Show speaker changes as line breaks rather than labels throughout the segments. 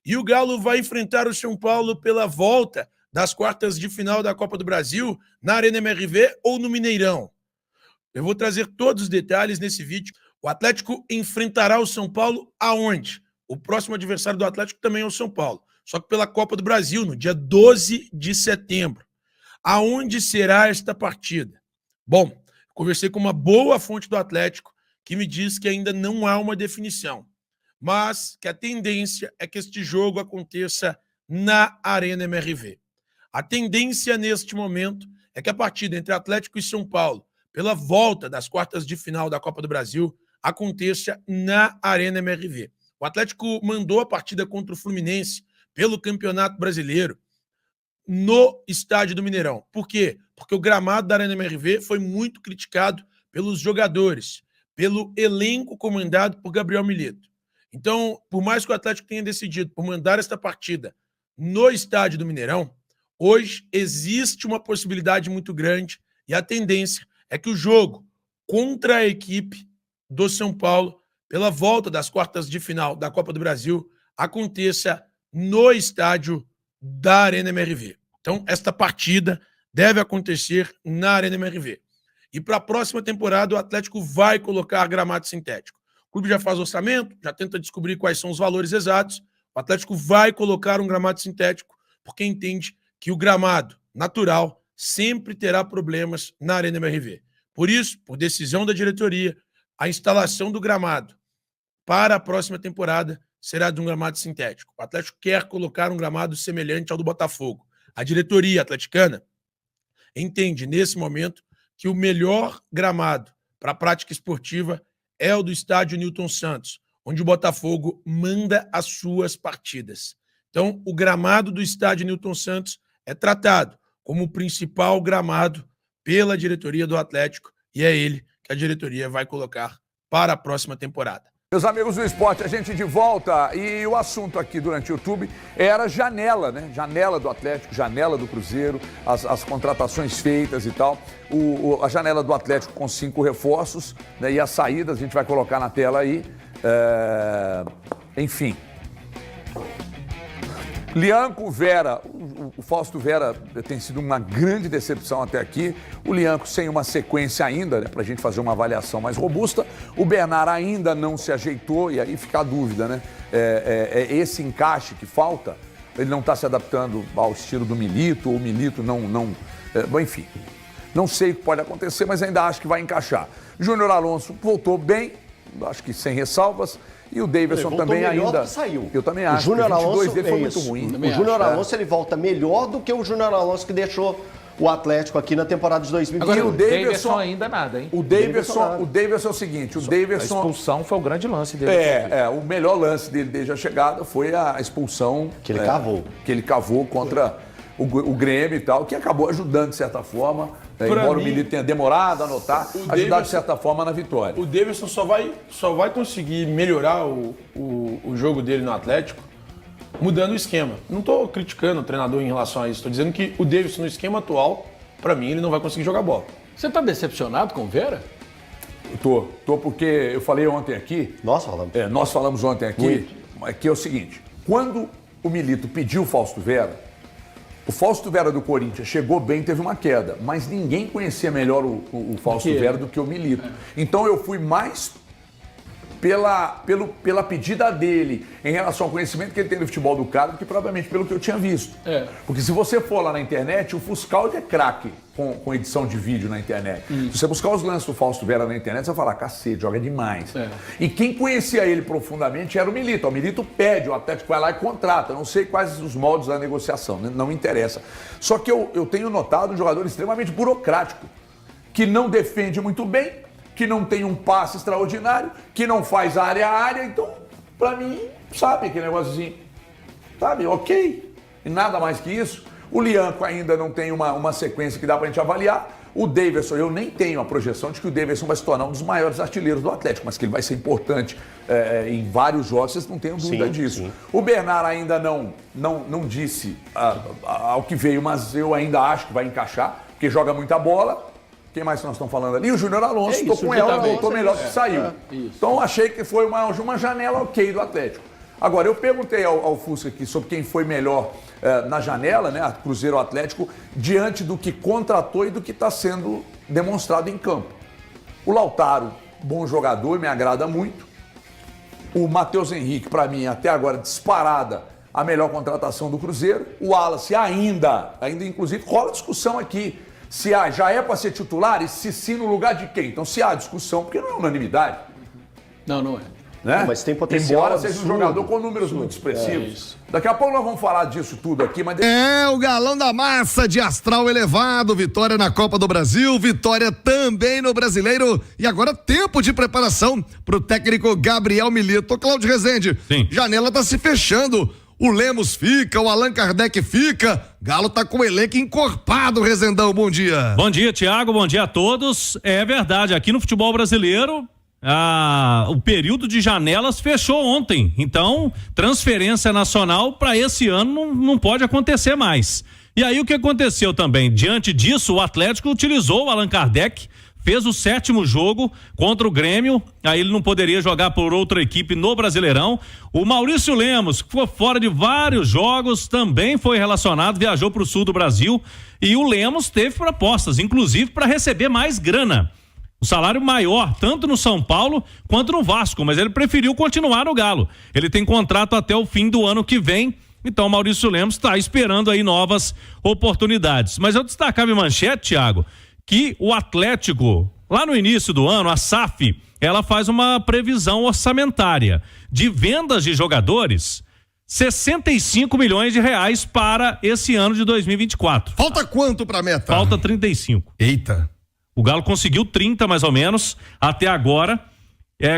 E o Galo vai enfrentar o São Paulo pela volta das quartas de final da Copa do Brasil na Arena MRV ou no Mineirão. Eu vou trazer todos os detalhes nesse vídeo. O Atlético enfrentará o São Paulo aonde? O próximo adversário do Atlético também é o São Paulo, só que pela Copa do Brasil, no dia 12 de setembro. Aonde será esta partida? Bom, conversei com uma boa fonte do Atlético que me diz que ainda não há uma definição, mas que a tendência é que este jogo aconteça na Arena MRV. A tendência neste momento é que a partida entre Atlético e São Paulo, pela volta das quartas de final da Copa do Brasil, aconteça na Arena MRV. O Atlético mandou a partida contra o Fluminense pelo Campeonato Brasileiro no estádio do Mineirão. Por quê? Porque o gramado da Arena MRV foi muito criticado pelos jogadores, pelo elenco comandado por Gabriel Milito. Então, por mais que o Atlético tenha decidido por mandar esta partida no estádio do Mineirão, hoje existe uma possibilidade muito grande e a tendência é que o jogo contra a equipe do São Paulo, pela volta das quartas de final da Copa do Brasil, aconteça no estádio da Arena MRV. Então, esta partida deve acontecer na Arena MRV. E para a próxima temporada, o Atlético vai colocar gramado sintético. O clube já faz orçamento, já tenta descobrir quais são os valores exatos. O Atlético vai colocar um gramado sintético porque entende que o gramado natural sempre terá problemas na Arena MRV. Por isso, por decisão da diretoria, a instalação do gramado para a próxima temporada será de um gramado sintético. O Atlético quer colocar um gramado semelhante ao do Botafogo. A diretoria atleticana entende, nesse momento, que o melhor gramado para a prática esportiva é o do estádio Newton Santos, onde o Botafogo manda as suas partidas. Então, o gramado do estádio Newton Santos é tratado como o principal gramado pela diretoria do Atlético e é ele que a diretoria vai colocar para a próxima temporada.
Meus amigos do esporte, a gente de volta e o assunto aqui durante o YouTube era janela, né? Janela do Atlético, janela do Cruzeiro, as contratações feitas e tal. A janela do Atlético com 5 reforços, né? E as saídas a gente vai colocar na tela aí. Enfim. Lianco, Vera, o Fausto Vera tem sido uma grande decepção até aqui. O Lianco sem uma sequência ainda, né, para a gente fazer uma avaliação mais robusta. O Bernard ainda não se ajeitou e aí fica a dúvida, né? É esse encaixe que falta. Ele não está se adaptando ao estilo do Milito, ou o Milito bom, enfim, não sei o que pode acontecer, mas ainda acho que vai encaixar. Júnior Alonso voltou bem, acho que sem ressalvas. E o Davidson também ainda.
Saiu.
Eu também acho.
O Júnior Alonso
dele foi muito ruim.
O Júnior Alonso ele volta melhor do que o Júnior Alonso que deixou o Atlético aqui na temporada de 2020.
Agora, o Davidson ainda nada, hein?
O Davidson é o seguinte, o Davidson...
A expulsão foi o grande lance dele.
O melhor lance dele desde a chegada foi a expulsão...
Que ele cavou.
Que ele cavou contra o Grêmio e tal, que acabou ajudando de certa forma, embora o Milito tenha demorado a anotar, ajudar de certa forma na vitória.
O Davidson só vai conseguir melhorar o jogo dele no Atlético mudando o esquema. Não estou criticando o treinador em relação a isso, estou dizendo que o Davidson no esquema atual, para mim, ele não vai conseguir jogar bola.
Você está decepcionado com o Vera?
Tô porque eu falei ontem aqui...
Nós falamos.
Nós falamos ontem aqui, que é o seguinte, quando o Milito pediu o Fausto Vera, o Fausto Vera do Corinthians chegou bem, teve uma queda, mas ninguém conhecia melhor o Fausto Vera do que o Milito. Então eu fui mais pela pedida dele em relação ao conhecimento que ele tem do futebol do cara do que propriamente pelo que eu tinha visto. Porque se você for lá na internet, o Fuscal é craque com edição de vídeo na internet. Se você buscar os lances do Fausto Vera na internet, você vai falar, cacete, joga demais. E quem conhecia ele profundamente era o Milito. O Milito pede, o Atlético vai lá e contrata. Eu não sei quais os moldes da negociação, não me interessa. Só que eu tenho notado um jogador extremamente burocrático, que não defende muito bem, que não tem um passe extraordinário, que não faz área a área. Então, pra mim, sabe, aquele negócio assim, sabe, ok. E nada mais que isso. O Lianco ainda não tem uma sequência que dá pra gente avaliar. O Davidson, eu nem tenho a projeção de que o Davidson vai se tornar um dos maiores artilheiros do Atlético, mas que ele vai ser importante em vários jogos, vocês não tenham dúvida disso. Sim. O Bernard ainda não disse ao que veio, mas eu ainda acho que vai encaixar, porque joga muita bola. Quem mais que nós estamos falando ali? O Júnior Alonso, estou com ela, voltou melhor que saiu. Então achei que foi uma janela ok do Atlético. Agora, eu perguntei ao Fusca aqui sobre quem foi melhor na janela, né, Cruzeiro ou Atlético, diante do que contratou e do que está sendo demonstrado em campo. O Lautaro, bom jogador, me agrada muito. O Matheus Henrique, para mim, até agora, disparada, a melhor contratação do Cruzeiro. O Wallace ainda inclusive, rola discussão aqui. Se já é para ser titular e se sim no lugar de quem? Então, se há discussão, porque não é unanimidade.
Não é.
Né?
Mas tem potencial.
Embora seja um jogador com números muito expressivos. Daqui a pouco nós vamos falar disso tudo aqui, mas...
O galão da massa de astral elevado, vitória na Copa do Brasil, vitória também no Brasileiro e agora tempo de preparação para o técnico Gabriel Milito. Cláudio Rezende,
sim,
janela tá se fechando, o Lemos fica, o Allan Kardec fica, Galo tá com o elenco encorpado, Rezendão, bom dia.
Bom dia, Thiago, bom dia a todos. É verdade, aqui no futebol brasileiro... o período de janelas fechou ontem, então transferência nacional para esse ano não pode acontecer mais. E aí o que aconteceu também? Diante disso, o Atlético utilizou o Allan Kardec, fez o 7º jogo contra o Grêmio, aí ele não poderia jogar por outra equipe no Brasileirão. O Maurício Lemos, que ficou fora de vários jogos, também foi relacionado, viajou para o sul do Brasil, e o Lemos teve propostas, inclusive para receber mais grana. O salário maior, tanto no São Paulo quanto no Vasco, mas ele preferiu continuar no Galo. Ele tem contrato até o fim do ano que vem, então o Maurício Lemos está esperando aí novas oportunidades. Mas eu destacava em manchete, Thiago, que o Atlético, lá no início do ano, a SAF, ela faz uma previsão orçamentária de vendas de jogadores, 65 milhões de reais para esse ano de 2024.
Falta quanto para a meta?
Falta 35.
Eita.
O Galo conseguiu 30 mais ou menos até agora,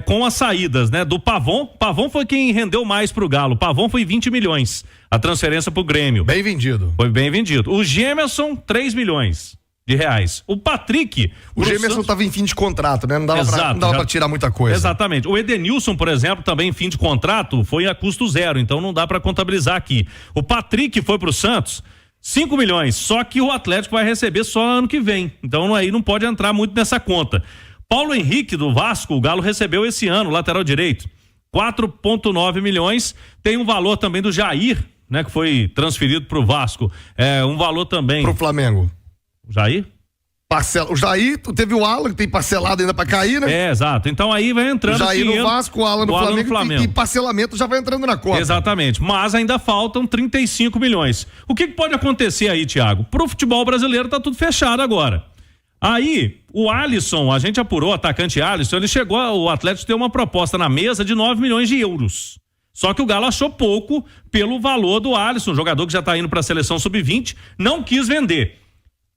com as saídas, né? Do Pavon. Pavon foi quem rendeu mais pro Galo. Pavon foi 20 milhões. A transferência pro Grêmio.
Bem vendido.
Foi bem vendido. O Gemerson, 3 milhões de reais. O Patrick.
O Gemerson estava em fim de contrato, né? Não dava pra tirar muita coisa.
Exatamente. O Edenilson, por exemplo, também em fim de contrato, foi a custo zero, então não dá pra contabilizar aqui. O Patrick foi pro Santos. 5 milhões, só que o Atlético vai receber só ano que vem, então aí não pode entrar muito nessa conta. Paulo Henrique do Vasco, o Galo recebeu esse ano, lateral direito, 4,9 milhões, tem um valor também do Jair, né, que foi transferido pro Vasco, um valor também...
Pro Flamengo.
Jair?
O Jair, teve o Alan, que tem parcelado ainda pra cair, né?
Exato. Então aí vai entrando...
O Jair no Vasco, o Alan no Flamengo. E parcelamento já vai entrando na conta.
Exatamente. Mas ainda faltam 35 milhões. O que pode acontecer aí, Thiago? Pro futebol brasileiro tá tudo fechado agora. Aí, o Alisson, a gente apurou, o atacante Alisson, ele chegou, o Atlético tem uma proposta na mesa de 9 milhões de euros. Só que o Galo achou pouco pelo valor do Alisson, jogador que já tá indo pra seleção sub-20, não quis vender.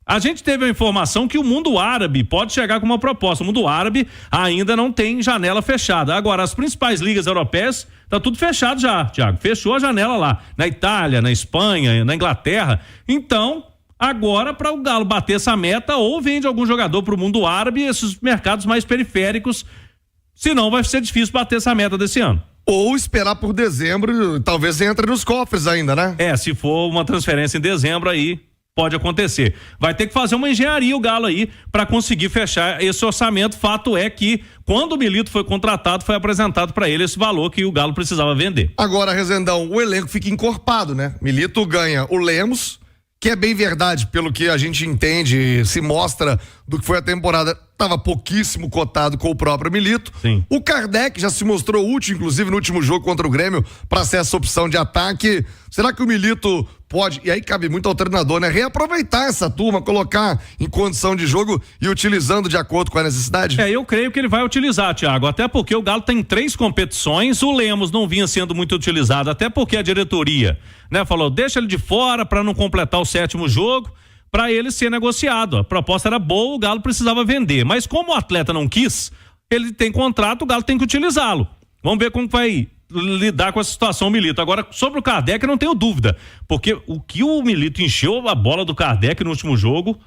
A gente teve a informação que o mundo árabe pode chegar com uma proposta. O mundo árabe ainda não tem janela fechada. Agora, as principais ligas europeias, tá tudo fechado já, Thiago. Fechou a janela lá. Na Itália, na Espanha, na Inglaterra. Então, agora, para o Galo bater essa meta, ou vende algum jogador para o mundo árabe, esses mercados mais periféricos. Senão, vai ser difícil bater essa meta desse ano.
Ou esperar por dezembro, talvez entre nos cofres ainda, né?
Se for uma transferência em dezembro aí, pode acontecer. Vai ter que fazer uma engenharia o Galo aí para conseguir fechar esse orçamento. Fato é que quando o Milito foi contratado, foi apresentado para ele esse valor que o Galo precisava vender.
Agora, Rezendão, o elenco fica encorpado, né? Milito ganha o Lemos, que é bem verdade, pelo que a gente entende, se mostra do que foi a temporada, estava pouquíssimo cotado com o próprio Milito.
Sim.
O Kardec já se mostrou útil, inclusive no último jogo contra o Grêmio, para ser essa opção de ataque. Será que o Milito pode, e aí cabe muito ao treinador, né? Reaproveitar essa turma, colocar em condição de jogo e utilizando de acordo com a necessidade?
Eu creio que ele vai utilizar, Thiago, até porque o Galo tem 3 competições, o Lemos não vinha sendo muito utilizado, até porque a diretoria, né, falou, deixa ele de fora para não completar o 7º jogo, para ele ser negociado. A proposta era boa, o Galo precisava vender, mas como o atleta não quis, ele tem contrato, o Galo tem que utilizá-lo. Vamos ver como vai lidar com essa situação, o Milito. Agora, sobre o Kardec, eu não tenho dúvida, porque o que o Milito encheu a bola do Kardec no último jogo,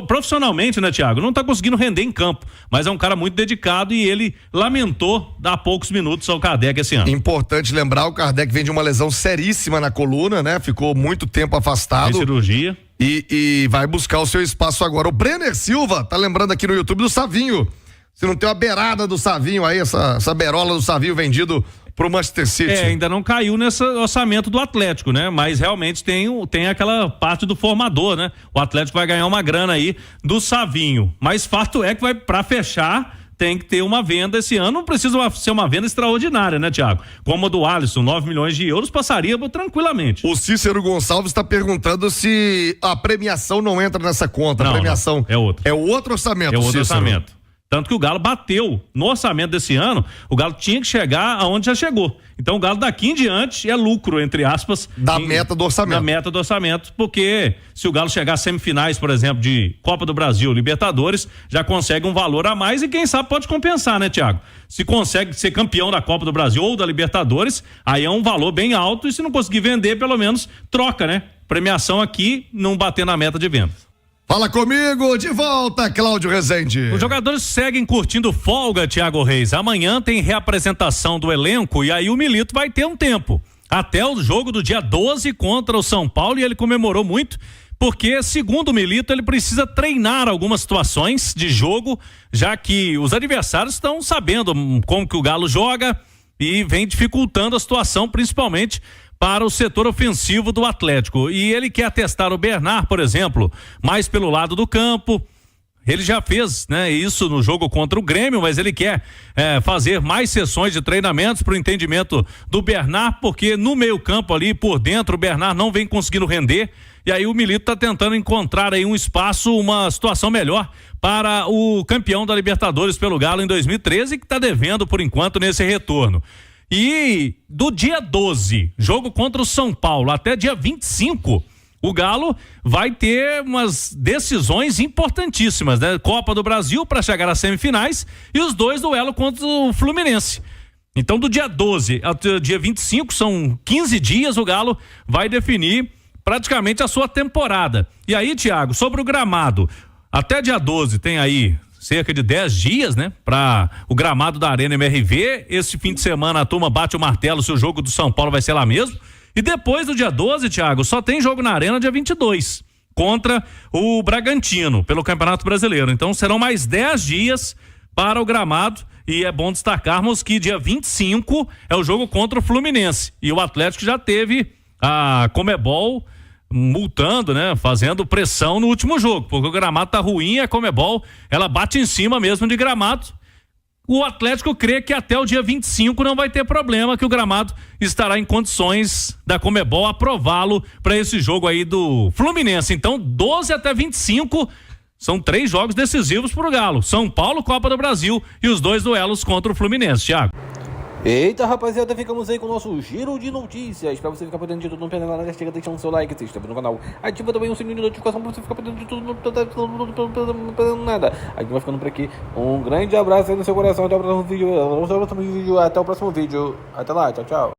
profissionalmente, né, Thiago? Não tá conseguindo render em campo, mas é um cara muito dedicado e ele lamentou dar poucos minutos ao Kardec esse ano.
Importante lembrar, o Kardec vem de uma lesão seríssima na coluna, né? Ficou muito tempo afastado.
Tem cirurgia.
E vai buscar o seu espaço agora. O Brenner Silva tá lembrando aqui no YouTube do Savinho. Se não tem uma beirada do Savinho aí, essa berola do Savinho vendido pro Manchester City.
Ainda não caiu nesse orçamento do Atlético, né? Mas realmente tem aquela parte do formador, né? O Atlético vai ganhar uma grana aí do Savinho. Mas fato é que para fechar, tem que ter uma venda esse ano. Não precisa ser uma venda extraordinária, né, Thiago? Como a do Alisson, 9 milhões de euros, passaria tranquilamente.
O Cícero Gonçalves está perguntando se a premiação não entra nessa conta.
Não,
a premiação
é outro.
É outro orçamento,
É outro
Cícero.
orçamento. Tanto que o Galo bateu no orçamento desse ano, o Galo tinha que chegar aonde já chegou. Então o Galo daqui em diante é lucro, entre aspas.
Meta do orçamento.
Da meta do orçamento, porque se o Galo chegar às semifinais, por exemplo, de Copa do Brasil, Libertadores, já consegue um valor a mais e quem sabe pode compensar, né, Thiago? Se consegue ser campeão da Copa do Brasil ou da Libertadores, aí é um valor bem alto e se não conseguir vender, pelo menos troca, né? Premiação aqui, não bater na meta de venda.
Fala comigo, de volta, Cláudio Rezende.
Os jogadores seguem curtindo folga, Thiago Reis. Amanhã tem reapresentação do elenco e aí o Milito vai ter um tempo. Até o jogo do dia 12 contra o São Paulo e ele comemorou muito, porque, segundo o Milito, ele precisa treinar algumas situações de jogo, já que os adversários estão sabendo como que o Galo joga e vem dificultando a situação, principalmente para o setor ofensivo do Atlético. E ele quer testar o Bernard, por exemplo, mais pelo lado do campo. Ele já fez, né, isso no jogo contra o Grêmio, mas ele quer fazer mais sessões de treinamentos para o entendimento do Bernard, porque no meio-campo ali por dentro o Bernard não vem conseguindo render. E aí o Milito está tentando encontrar aí um espaço, uma situação melhor para o campeão da Libertadores pelo Galo em 2013, que está devendo por enquanto nesse retorno. E do dia 12, jogo contra o São Paulo, até dia 25, o Galo vai ter umas decisões importantíssimas, né? Copa do Brasil para chegar às semifinais e os dois duelos contra o Fluminense. Então, do dia 12 ao dia 25, são 15 dias, o Galo vai definir praticamente a sua temporada. E aí, Thiago, sobre o gramado, até dia 12 tem aí cerca de 10 dias, né? Para o gramado da Arena MRV. Esse fim de semana a turma bate o martelo se o jogo do São Paulo vai ser lá mesmo. E depois do dia 12, Thiago, só tem jogo na Arena dia 22, contra o Bragantino, pelo Campeonato Brasileiro. Então serão mais 10 dias para o gramado. E é bom destacarmos que dia 25 é o jogo contra o Fluminense. E o Atlético já teve a Conmebol multando, né? Fazendo pressão no último jogo, porque o gramado tá ruim e a Conmebol, ela bate em cima mesmo de gramado. O Atlético crê que até o dia 25 não vai ter problema, que o gramado estará em condições da Conmebol aprová-lo para esse jogo aí do Fluminense. Então, 12 até 25 são 3 jogos decisivos pro Galo. São Paulo, Copa do Brasil e os 2 duelos contra o Fluminense, Thiago.
Eita, rapaziada, ficamos aí com o nosso giro de notícias. Pra você ficar por dentro de tudo, não perde nada, chega deixando seu like, se inscreve no canal, ativa também o sininho de notificação pra você ficar por dentro de tudo, não perdendo nada. A gente vai ficando por aqui. Um grande abraço aí no seu coração, até o próximo vídeo. Até o próximo vídeo. Até lá, tchau, tchau.